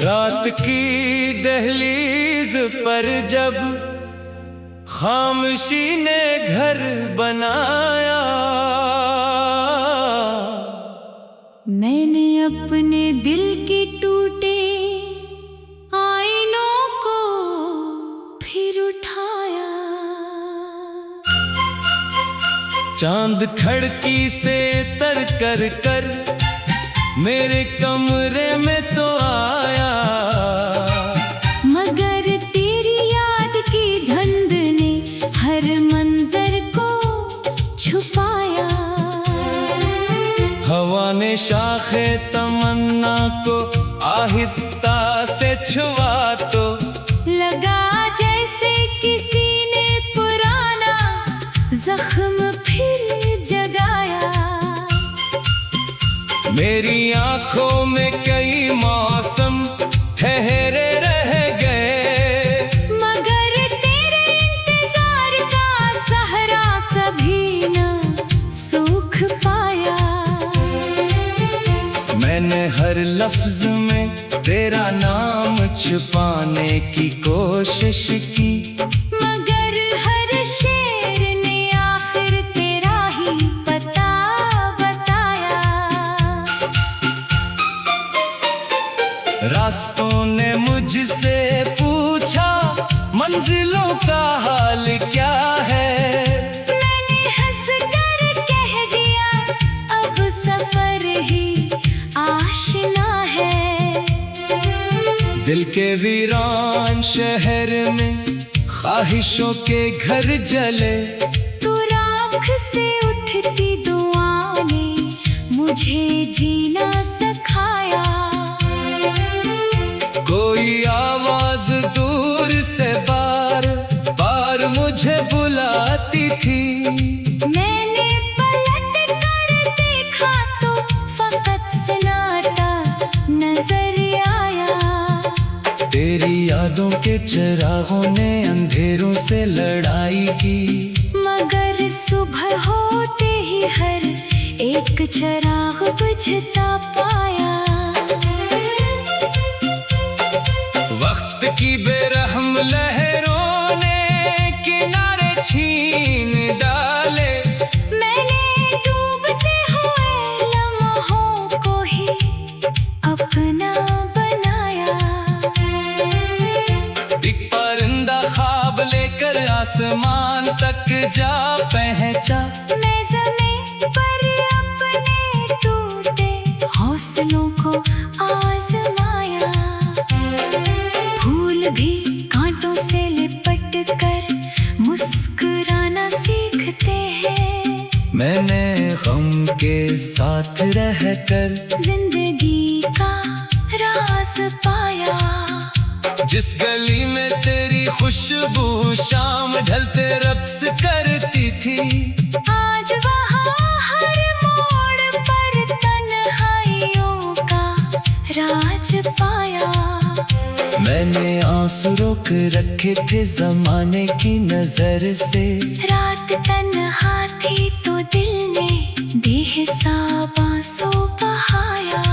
रात की दहलीज पर जब खामोशी ने घर बनाया, मैंने अपने दिल के टूटे आईनों को फिर उठाया। चांद खिड़की से तर कर कर मेरे कमरे में तो आया, मगर तेरी याद की धुंध ने हर मंजर को छुपाया। हवा ने शाखे तमन्ना को आहिस्ता से छुआ तो लगा जैसे किसी ने पुराना जख्म फिर जगाया। मेरी आंखों में कई मौसम ठहरे रह गए, मगर तेरे इंतजार का सहरा कभी न सूख पाया। मैंने हर लफ्ज में तेरा नाम छुपाने की कोशिश की, मगर हर शेर ने आखिर तेरा ही पता बताया। रास्तों ने मुझसे पूछा मंजिलों का हाल क्या है, मैंने हंस कर कह दिया अब सफर ही आशना है। दिल के वीरान शहर में ख्वाहिशों के घर जले, तू राख से उठती दुआ ने मुझे जीना सिखाया। कोई आवाज दूर से बार बार मुझे बुलाती थी, मैंने पलट कर देखा तो फकत सन्नाटा नजर आया। तेरी यादों के चिरागों ने अंधेरों से लड़ाई की, मगर सुबह होते ही हर एक चिराग बुझता पाया। वक्त की बेरहम लहरों ने किनारे छीन डाले, मैंने डूबते हुए लम्हों को ही अपना बनाया। एक परिंदा ख्वाब लेकर आसमान तक जा पहुंचा, मैं ज़मीन पर अपने टूटे हौसलों को आज़माया। फूल भी कांटों से लिपट कर मुस्कुराना सीखते हैं। मैंने गम के साथ रहकर जिंदगी का राज पाया। जिस गली में तेरी खुशबू शाम ढलते रक्स करती थी, आज वहाँ हर मोड़ पर तन्हाइयों का राज पाया। मैंने आंसू रोक रखे थे जमाने की नजर से, रात तन्हा थी तो दिल ने बेहिसाब आंसू बहाया।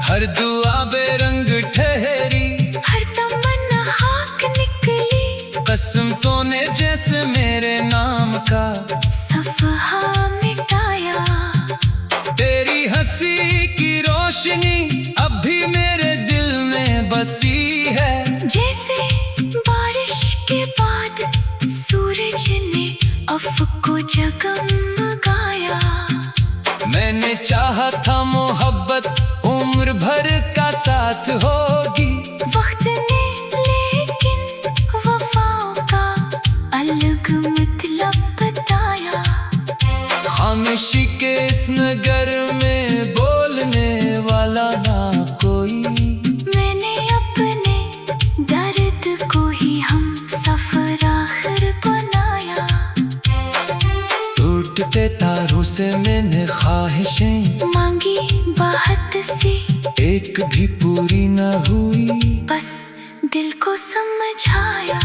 हर दुआ बेरंग ठहरी, हर तमन्ना खाक निकली, कसम तूने जैसे मेरे नाम का सफहा मिटाया। तेरी हंसी की रोशनी अब भी मेरे दिल में बसी है, जैसे बारिश के बाद सूरज ने अफ़क़ को जगमगाया। मैंने चाहा था मोहब्बत उम्र भर का साथ होगी, वक्त ने लेकिन वफ़ाओं का अलग मतलब बताया। खामोशी के इस नगर में बोलने वाला ना कोई, मैंने अपने दर्द को ही हम सफर आखिर बनाया। टूटते तारों से मैंने ख्वाहिशें मांगी बाहत सी, एक भी पूरी न हुई, बस दिल को समझाया।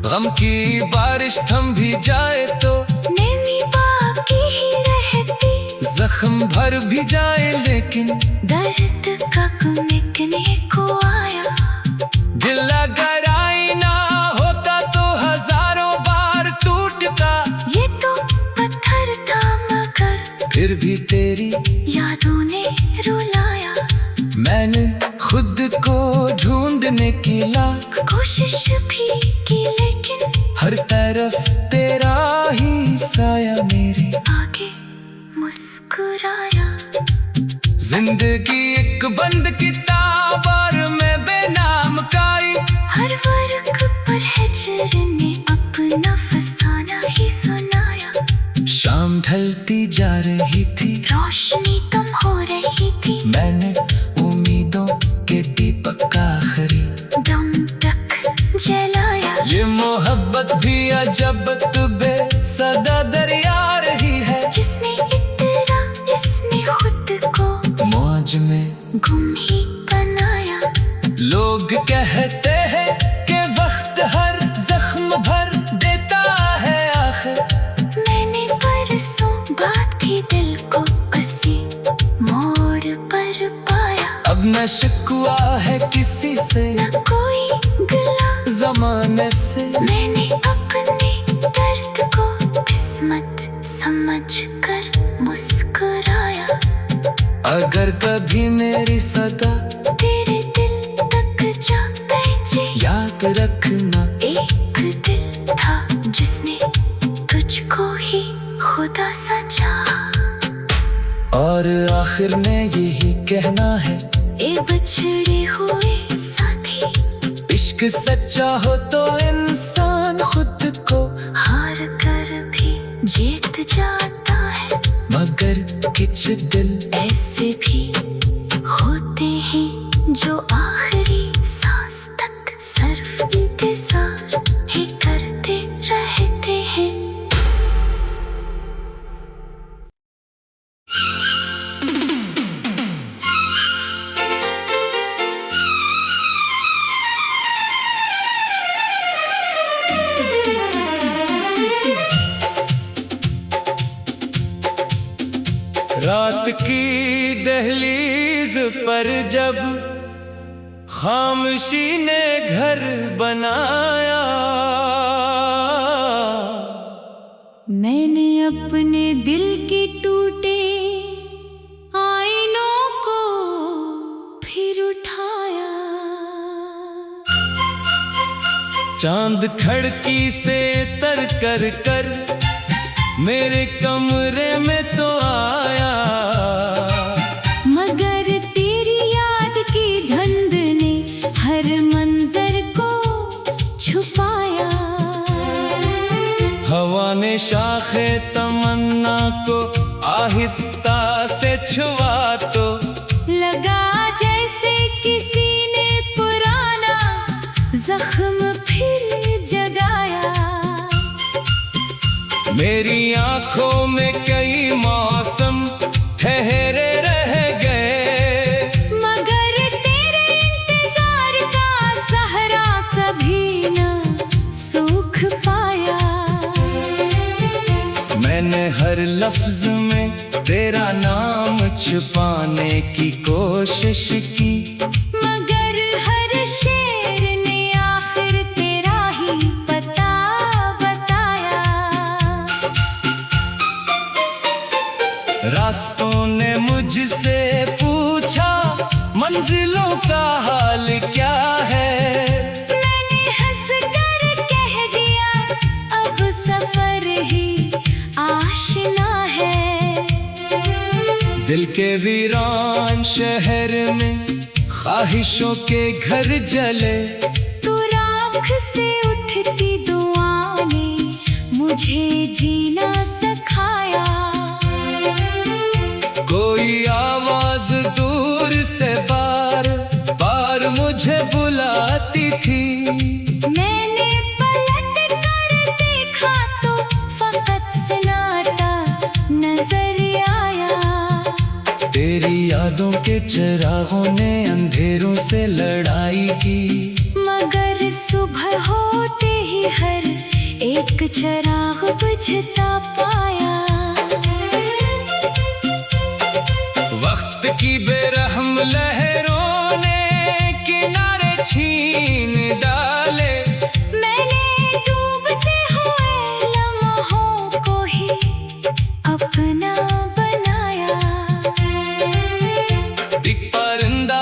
गम की बारिश थम भी जाए तो नेमी बाकी ही रहती, जख्म भर भी जाए लेकिन दर्द का मिटने को मैंने खुद को ढूंढने की लाख कोशिश भी की, लेकिन हर तरफ तेरा ही साया मेरे आगे मुस्कुराया। जिंदगी एक बंद किताब और मैं बेनाम काई। हर वर्ग पर हिजर ने अपना फसाना ही सुनाया। शाम ढलती जा रही थी, रोशनी कम हो रही थी, मैंने उम्मीदों के दीपक का आखिरी दम तक जलाया। ये मोहब्बत भी अजब तुबे सदा दरिया रही है, जिसने इतना इसने खुद को मौज में गुम ही बनाया। लोग कहते हैं कि वक्त हर जख्म भर देता है आखिर। मैंने परसों बात भी दिल को किसी मोड़ पर पाया। अब न शिकवा है किसी से, न कोई गिला जमाने से। मैंने अपने दर्द को किस्मत समझ कर मुस्कुराया। अगर कभी मेरी सदा तेरे दिल तक जा पहुंचे, याद रखना एक दिल था जिसने तुझको ही खुदा सा चाहा। और आखिर में यही कहना है, ए बिछड़े हुए साथी, इश्क सच्चा हो तो इंसान खुद को हार कर भी जीत जाता है। मगर कुछ दिल ऐसे भी होते हैं जो आखिरी सांस तक सिर्फ इंतजार ही करते रहते हैं। रात की दहलीज पर जब खामोशी ने घर बनाया, मैंने अपने दिल के टूटे आईनों को फिर उठाया। चांद खिड़की से तर कर कर मेरे कमरे में तो आया, मगर तेरी याद की धुंध ने हर मंजर को छुपाया। हवा ने शाखे तमन्ना को आहिस्ता से छुआ तो लगा जैसे किसी ने पुराना जख्म फिर जगाया। मेरी आंखों में कई मौसम ठहरे रह गए, मगर तेरे इंतजार का सहरा कभी न सूख पाया। मैंने हर लफ्ज में तेरा नाम छुपाने की कोशिश की, मगर हर शेर ने आखिर तेरा ही पता बताया। रास्तों ने मुझसे पूछा मंजिलों का हाल क्या है, मैंने हंस कर कह दिया अब सफर ही आशना है। दिल के वीरान शहर में ख्वाहिशों के घर जले, तो राख से उठती दुआ ने मुझे जीना सिखाया। कोई आवाज दूर से बार बार मुझे बुलाती थी, मैंने पलट कर देखा तो फकत सन्नाटा नजर आया। तेरी यादों के चिरागों ने अंधेरों से लड़ाई की, मगर सुबह होते ही हर एक चिराग बुझता पाया। वक्त की बेरहम लहरों ने किनारे छीन डाले, मैंने डूबते हुए लम्हों को ही अपना बनाया। एक परिंदा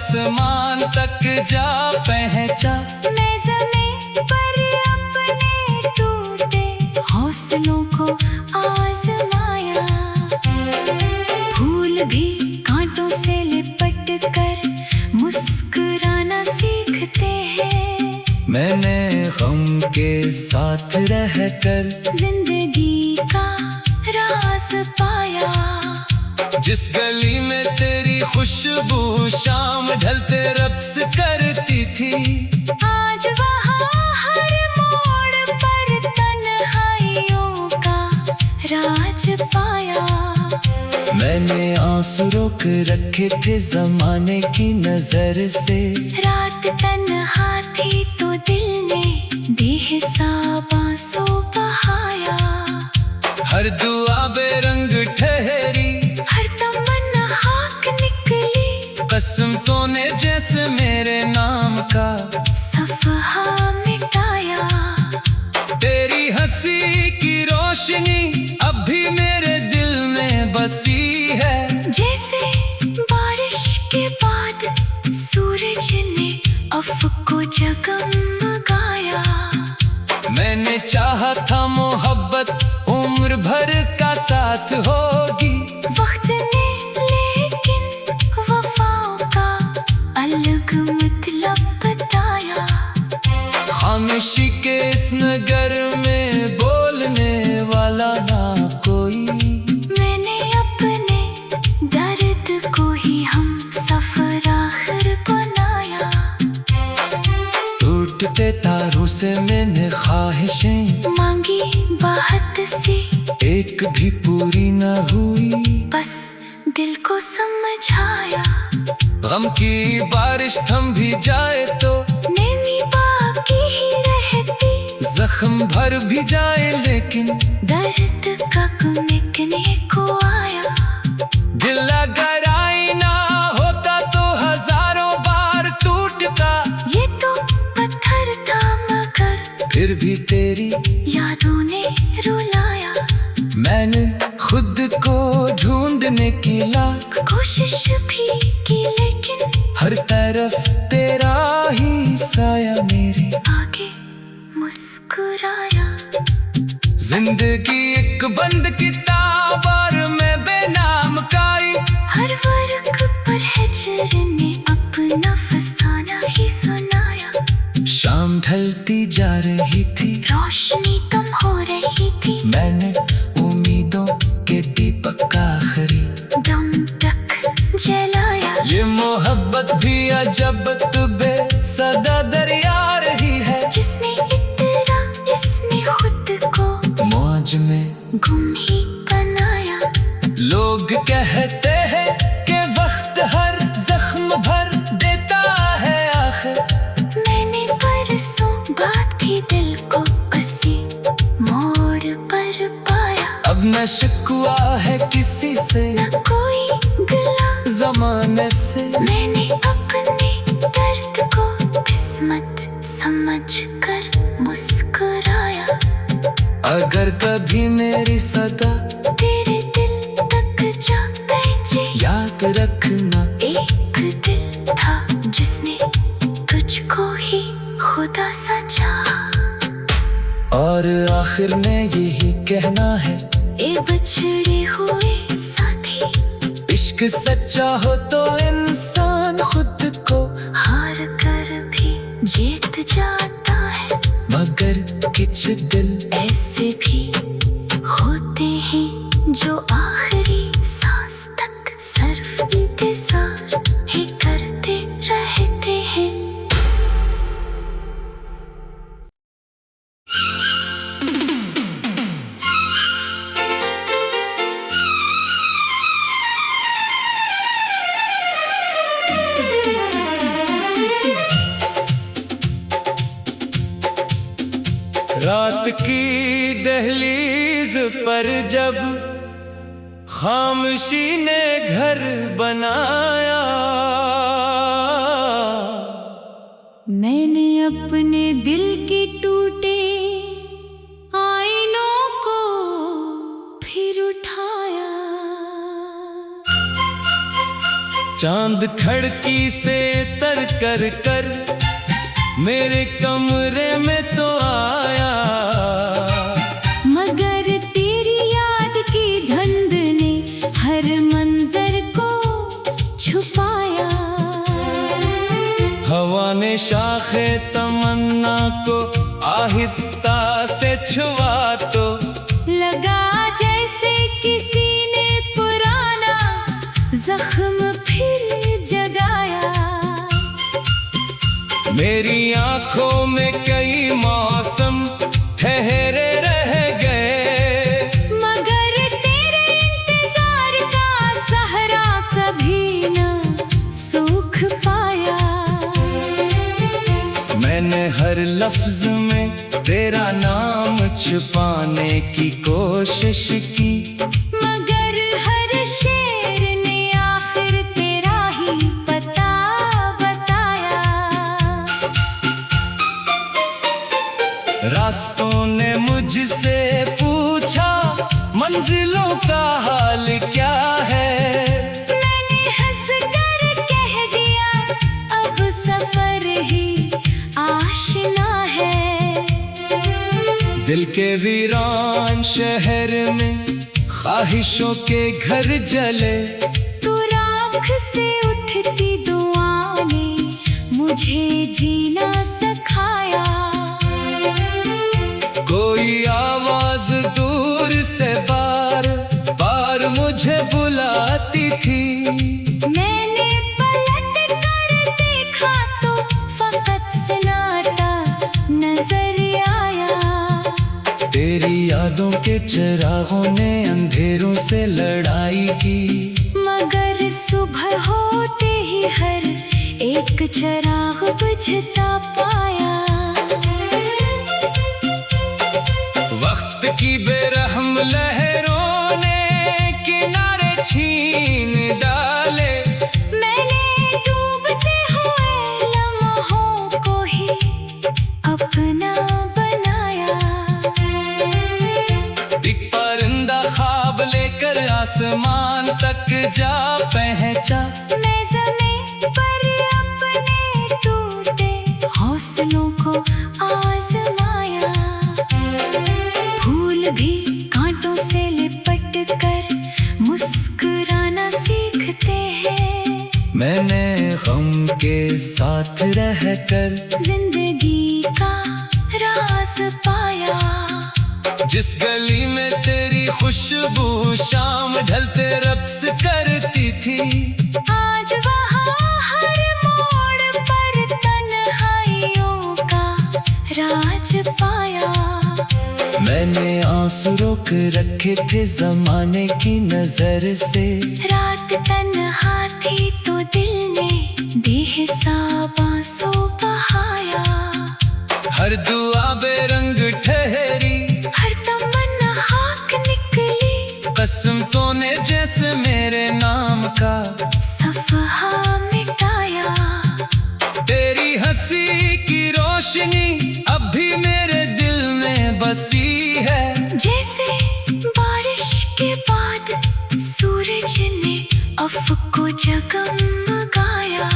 आसमान तक जा पहुंचा। मैं ज़मीन पर अपने टूटे हौसलों को आज़माया। फूल भी कांटों से लिपट कर मुस्कुराना सीखते हैं। मैंने गम के साथ रहकर जिंदगी का राज पाया। जिस गली में तेरी खुशबू शाम ढलते रक्स करती थी, आज वहाँ हर मोड़ पर तन्हाइयों का राज पाया। मैंने आंसू रोक रखे थे जमाने की नजर से। रात तन्हा थी तो दिल ने बेहिसाब आंसू बहाया। हर दुआ बेरंग ठहरी, हर तमन्ना खाक निकली। कसम तो ने जैसे मेरे नाम का सफहा मिटाया। तेरी हंसी की रोशनी अब भी मेरे दिल में बसी है। जैसे बारिश के बाद सूरज ने अफ़क़ को जगमगाया। मैंने चाहा था मोहब्बत उम्र भर का साथ होगी। वक्त ने लेकिन वफ़ाओं का अलग मतलब बताया। खामोशी के इस नगर में बोलने वाला ना कोई। मैंने अपने दर्द को ही हम सफ़र आखिर बनाया। टूटते तारों से मैंने ख्वाहिशें मांगी बात सी, एक भी पूरी न हुई। बस दिल को समझाया। गम की बारिश थम भी जाए तो नमी बाकी ही रहती। जख्म भर भी जाए लेकिन दर्द कब मिटने को आया। दिल अगर आईना होता तो हजारों बार टूटता। ये तो पत्थर था मगर फिर भी तेरी यादों ने रुलाया। मैंने खुद को ढूंढने की लाख कोशिश भी की लेकिन हर तरफ तेरा ही साया मेरे आगे मुस्कुराया। जिंदगी एक बंद किताब और मैं बेनाम काई। हर वर्क पर हिजर ने अपना फसाना ही सुनाया। शाम ढलती जा रही थी, रोशनी कम हो रही थी। मैंने उम्मीदों के दीपक का आखिरी दम तक जलाया। ये मोहब्बत भी अजब तुबे सदा दरिया रही है। जिसने इतना इसने खुद को मौज में गुम ही बनाया। लोग कहते हैं कि वक्त हर जख्म भर देता है आखिर। मैंने परसों बात की दिल को किसी मोड़ पर पाया। अब न शिकवा है किसी से न कोई गिला जमाने से। मैंने अपने दर्द को किस्मत समझ कर मुस्कुराया। अगर कभी मेरी सदा तेरे दिल तक जा पहुंचे, याद रखना एक दिल था जिसने तुझको ही खुदा सा चाहा। और आखिर में यही कहना है, ए बिछड़े हुए साथी। इश्क सच्चा हो तो इंसान खुद को हार कर भी जीत जाता है। मगर कुछ दिल ऐसे भी होते हैं जो आखिरी सांस तक सिर्फ इंतजार ही करते रहते हैं। रात की दहलीज पर जब खामोशी ने घर बनाया, मैंने अपने दिल के टूटे आईनों को फिर उठाया। चांद खिड़की से तर कर कर मेरे कमरे में तो आया, मगर तेरी याद की धुंध ने हर मंजर को छुपाया। हवा ने शाखे तमन्ना को आहिस्ता से छुआ तो लगा जैसे किसी ने पुराना जख्म फिर जगाया। मेरी आंखों में कई मौसम ठहरे रह गए, मगर तेरे इंतजार का सहरा कभी न सूख पाया। मैंने हर लफ्ज में तेरा नाम छुपाने की कोशिश की, मगर हर शेर ने आखिर तेरा ही पता बताया। रास्तों ने मुझसे पूछा मंजिलों का हाल क्या है, मैंने हंस कर कह दिया अब सफर ही आशना है। दिल के वीरान शहर में ख्वाहिशों के घर जले, तू राख से उठती दुआ ने मुझे जीना सिखाया। कोई आवाज दूर से बार बार मुझे बुलाती थी, मैंने पलट कर देखा तो फकत सन्नाटा नजर आया। तेरी यादों के चिरागों ने अंधेरों से लड़ाई की, मगर सुबह होते ही हर एक चिराग बुझता पाया। वक्त की बेरहम लहरों ने किनारे छीन डाले, मैंने डूबते हुए लम्हों को ही अपना बनाया। एक परिंदा ख्वाब लेकर आसमान तक जा पहुंचा, मैं ज़मीन पर अपने टूटे हौसलों को आज़माया। फूल भी कांटों से लिपट कर मुस्कुराना सीखते हैं। मैंने गम के साथ रहकर जिंदगी का राज पाया। जिस गली में तेरी खुशबू शाम ढलते रक्स करती थी, आज वहाँ हर मोड़ पर तन्हाइयों का राज पाया। मैंने आंसू रोक रखे थे जमाने की नजर से, रात तन्हा थी तो दिल ने बेहिसाब आंसू बहाया। हर दुआ बेरंग ठहरी, हर तमन्ना खाक निकली, कसम तो ने जैसे मेरे नाम का सफहा मिटाया। तेरी हंसी की रोशनी अब भी मेरे दिल में बसी है, जैसे बारिश के बाद सूरज ने अफ़क़ को जगमगाया।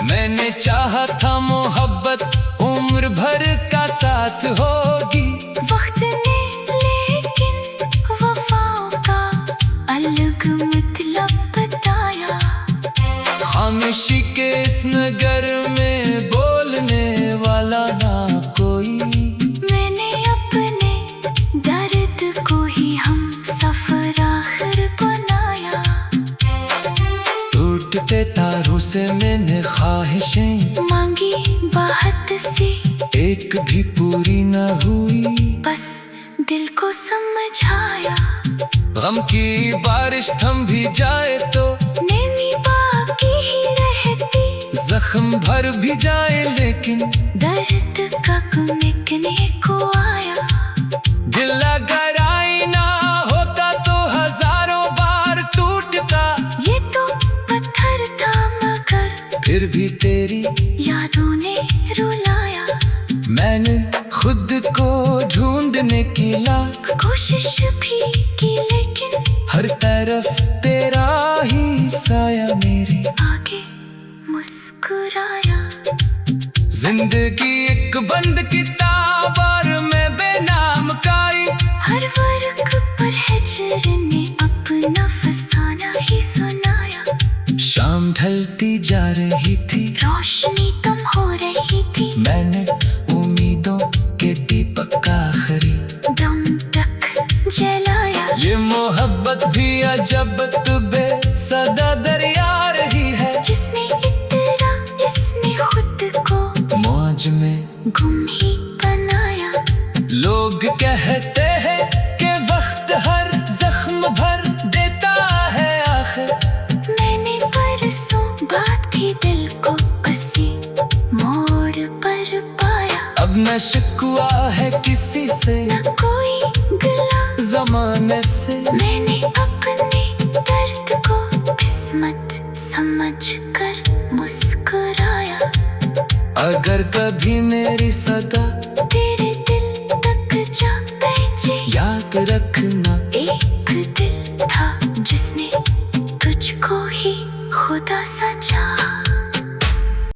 मैंने चाहा था मोहब्बत उम्र भर का साथ होगी, वक्त ने लेकिन वफ़ाओं का अलग मतलब बताया। खामोशी के इस नगर में बोलने वाला ना कोई, मैंने अपने दर्द को ही हम सफर आखिर बनाया। टूटते तारों से मैंने ख्वाहिशें मांगी बात सी, एक भी पूरी न हुई, बस दिल को समझाया। गम की बारिश थम भी जाए तो नैनी बाकी ही रहती, जख्म भर भी जाए लेकिन दर्द का मिटने को आया। दिल अगर आईना होता तो हजारों बार टूटता, ये तो पत्थर था मगर फिर भी तेरी यादों ने रुलाया। मैंने खुद को ढूंढने की लाख कोशिश भी की लेकिन हर तरफ तेरा ही साया मेरे मुस्कुराया। जिंदगी एक बंद किताब और मैं बेनाम काई। हर वर्ग पर हिजर ने अपना फसाना ही सुनाया। शाम ढलती जा रही थी, रोशनी कम हो रही थी। मैंने उम्मीदों के दीपक का आखिरी दम तक जलाया। ये मोहब्बत भी अजब तुबे सदा दरिया रही है। जिसने इतरा इसने खुद को मौज में गुम ही बनाया। लोग कहते हैं कि वक्त हर जख्म भर देता है आखिर। मैंने परसों बात की दिल को बसी मोड़ पर पाया। अब न शिकवा है किसी से, न कोई गिला जमाने से। मैंने अपने दर्द को किस्मत समझ कर मुस्कुराया। अगर कभी मेरी सदा